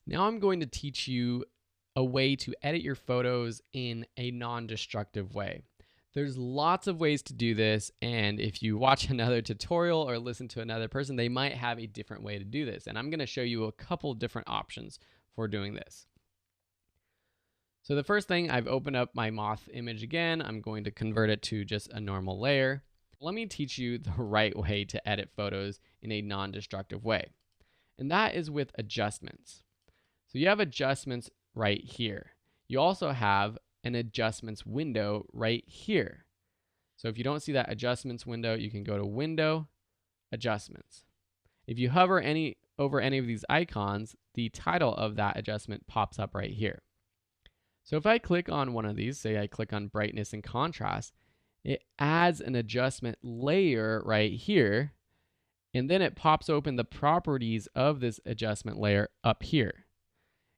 Now I'm going to teach you a way to edit your photos in a non-destructive way. There's lots of ways to do this, and if you watch another tutorial or listen to another person, they might have a different way to do this. And I'm going to show you a couple different options for doing this. So the first thing, I've opened up my moth image again. I'm going to convert it to just a normal layer. Let me teach you the right way to edit photos in a non-destructive way. And that is with adjustments. So you have adjustments right here. You also have an adjustments window right here. So if you don't see that adjustments window, you can go to Window, Adjustments. If you hover over any of these icons, the title of that adjustment pops up right here. So if I click on one of these, say I click on brightness and contrast, it adds an adjustment layer right here, and then it pops open the properties of this adjustment layer up here.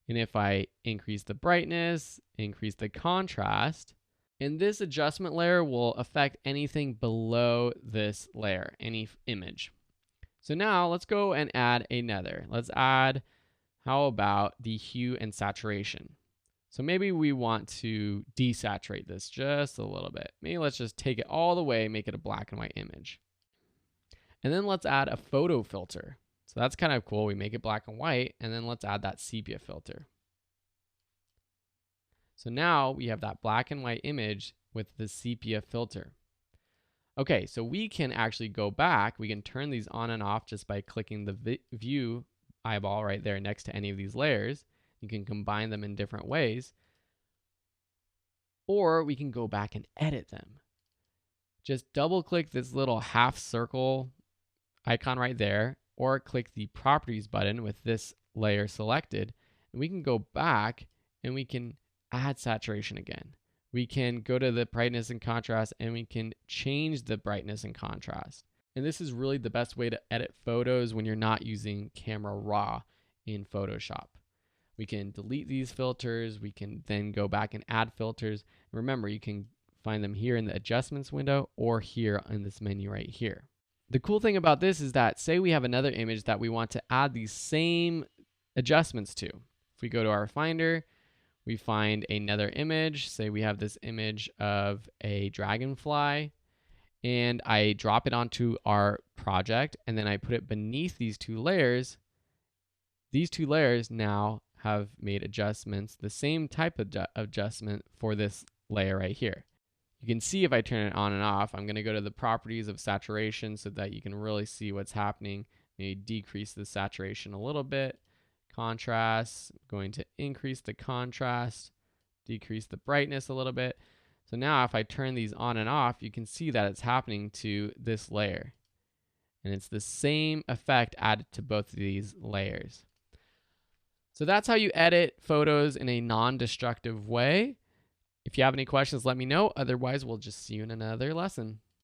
And if I increase the brightness, increase the contrast, and this adjustment layer will affect anything below this layer, any image. So now let's go and add another. Let's add, how about the hue and saturation? So maybe we want to desaturate this just a little bit. Maybe let's just take it all the way, make it a black and white image. And then let's add a photo filter. So that's kind of cool. We make it black and white, and then let's add that sepia filter. So now we have that black and white image with the sepia filter. Okay, so we can actually go back. We can turn these on and off just by clicking the view eyeball right there next to any of these layers. You can combine them in different ways. Or we can go back and edit them. Just double click this little half circle icon right there, or click the properties button with this layer selected, and we can go back and we can add saturation again. We can go to the brightness and contrast, and we can change the brightness and contrast. And this is really the best way to edit photos when you're not using Camera Raw in Photoshop. We can delete these filters. We can then go back and add filters. Remember, you can find them here in the adjustments window or here in this menu right here. The cool thing about this is that, say we have another image that we want to add these same adjustments to. If we go to our Finder, we find another image. Say we have this image of a dragonfly, and I drop it onto our project, and then I put it beneath these two layers. These two layers now have made adjustments, the same type of adjustment for this layer right here. You can see if I turn it on and off, I'm going to go to the properties of saturation so that you can really see what's happening. Maybe decrease the saturation a little bit. Contrast, I'm going to increase the contrast, decrease the brightness a little bit. So now if I turn these on and off, you can see that it's happening to this layer. And it's the same effect added to both of these layers. So that's how you edit photos in a non-destructive way. If you have any questions, let me know. Otherwise, we'll just see you in another lesson.